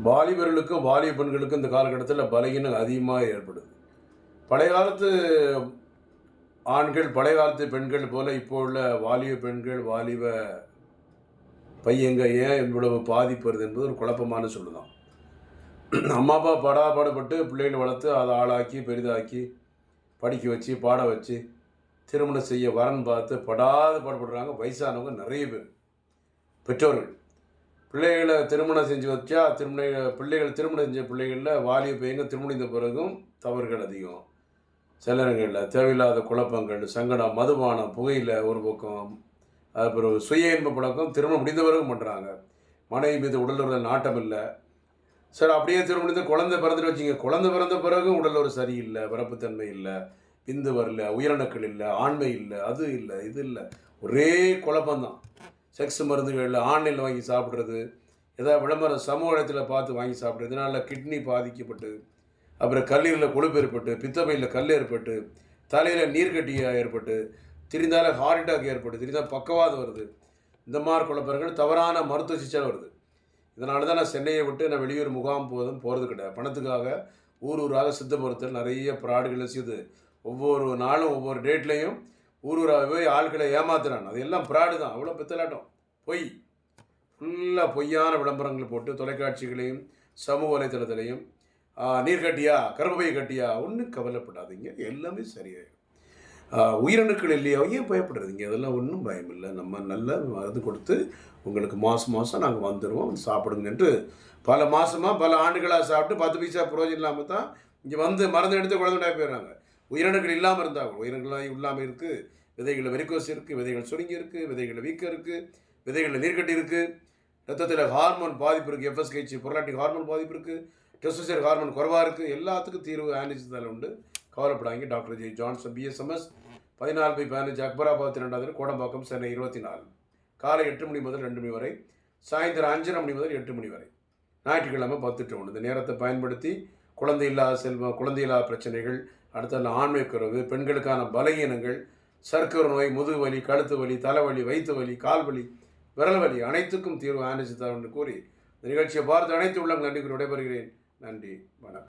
வாலிபர்களுக்கும் வாலிப பெண்களுக்கும் இந்த காலகட்டத்தில் பலகீனம் அதிகமாக ஏற்படுது. பழைய காலத்து ஆண்கள், பழைய காலத்து பெண்கள் போல இப்போ உள்ள வாலிப பெண்கள், வாலிப பையங்க ஏன் இவ்வளவு பாதிப்பு வருது என்பது ஒரு குழப்பமான சொல்லுதான். அம்மா அப்பா பாடுபட்டு பிள்ளைகளை வளர்த்து அதை ஆளாக்கி பெரிதாக்கி படிக்க வச்சு பாட வச்சு திருமணம் செய்ய வரன் பார்த்து பாடுபடுறாங்க. வயசானவங்க நிறைய பேர், பெற்றோர்கள் பிள்ளைகளை திருமணம் செஞ்சு வச்சா பிள்ளைகள் திருமணம் செஞ்ச பிள்ளைகளில் வாலிப பையங்க திருமணித்த பிறகும் தவறுகள் அதிகம். சில நேரங்களில் தேவையில்லாத குழப்பங்கள், சங்கடம், மதுபானம், புகையில ஒரு பக்கம், அப்புறம் சுய இன்ப பழக்கம் திருமணம் முடிந்த பிறகும் பண்ணுறாங்க. மனைவி மீது உடல் நாட்டம் இல்லை. சரி, அப்படியே திருமணத்தை குழந்தை பிறந்துட்டு வச்சிங்க, குழந்தை பிறந்த பிறகும் உடல் ஒரு சரியில்லை, விரப்புத்தன்மை இல்லை, விந்து வரல, உயிரணுக்கள் இல்லை, ஆண்மை இல்லை, அது இல்லை, இது இல்லை, ஒரே குழப்பம்தான். செக்ஸ் மருந்துகளில் ஆன்லைனில் வாங்கி சாப்பிட்றது, ஏதாவது விளம்பரம் சமூக இடத்துல பார்த்து வாங்கி சாப்பிட்றது, இதனால் கிட்னி பாதிக்கப்பட்டு, அப்புறம் கல்லீரலில் கொழுப்பு ஏற்பட்டு, பித்தப்பையில் கல் ஏற்பட்டு, தலையில் நீர்க்கட்டியாக ஏற்பட்டு, திரிந்தால் ஹார்ட் அட்டாக் ஏற்பட்டு, திரிந்தால் பக்கவாதம் வருது. இந்த மாதிரி குழப்பங்கள் தவறான மருத்துவ சிகிச்சை வருது. இதனால தான் நான் சென்னையை விட்டு நான் வெளியூர் முகாம் போகிறது கிடையாது. பணத்துக்காக ஊராக சித்த மருத்துவம் நிறைய ப்ராடுகளை செய்து ஒவ்வொரு நாளும் ஒவ்வொரு டேட்லேயும் ஊராக போய் ஆட்களை ஏமாத்துறான். அது எல்லாம் ப்ராடு தான், அவ்வளோ பித்தலாட்டம், பொய், ஃபுல்லாக பொய்யான விளம்பரங்கள் போட்டு தொலைக்காட்சிகளையும் சமூக வலைத்தளத்திலையும் நீர்க்கட்டியா, கர்ப்பப்பை கட்டியா, ஒன்றும் கவலைப்படாதீங்க, எல்லாமே சரியாயிடும். உயிரணுக்கள் இல்லையா, ஏன் பயப்படுறதுங்க? அதெல்லாம் ஒன்றும் பயம் இல்லை. நம்ம நல்ல மருந்து கொடுத்து உங்களுக்கு மாதம் நாங்கள் வந்துடுவோம், சாப்பிடுங்க என்று பல மாதமாக பல ஆண்டுகளாக சாப்பிட்டு 10 பைசா பிரயோஜனம் இல்லாமல் தான் இங்கே வந்து மருந்து எடுத்து குழந்தையாக போயிடுறாங்க. உயிரணுக்கள் இல்லாமல் இருந்தாங்க. உயிரணுக்கள் இல்லாமல் இருக்குது, விதைகளில் வெரிகோஸ் இருக்குது, விதைகள் சுருங்கி இருக்குது, விதைகளில் வீக்கம் இருக்குது, விதைகளில் நீர்க்கட்டி இருக்குது, ரத்தத்தில் ஹார்மோன் பாதிப்பு இருக்குது, எஃப்எஸ்ஹெச் பொருளாட்டி ஹார்மோன் பாதிப்பு இருக்குது, டெஸ்டோஸ்டெரான் ஹார்மோன் குறைவாக இருக்குது. எல்லாத்துக்கும் தீர்வு ஆன்டிசிதால் உண்டு. கவலைப்படாங்க. Doctor J Johnson, BSMS, 14/15, Akbarabad 2வது, கோடம்பாக்கம், சென்னை 24. காலை 8 மணி முதல் 2 மணி வரை, சாயந்தரம் 5:30 மணி முதல் 8 மணி வரை, ஞாயிற்றுக்கிழமை 10 to 1. இந்த நேரத்தை பயன்படுத்தி குழந்தையில்லாத செல்வம், குழந்தையில்லாத பிரச்சனைகள், அடுத்த ஆண்மை குறைவு, பெண்களுக்கான பலகீனங்கள், சர்க்கரை நோய், முதுகு வலி, கழுத்து வலி, தலைவலி, வயிற்று வலி, கால் வலி, விரல் வலி, அனைத்துக்கும் தீர்வு ஆன்டிசிதால் என்று கூறி இந்த நிகழ்ச்சியை பார்த்து அனைத்து உள்ளங்கள் நன்றி விடைபெறுகிறேன். நன்றி, வணக்கம்.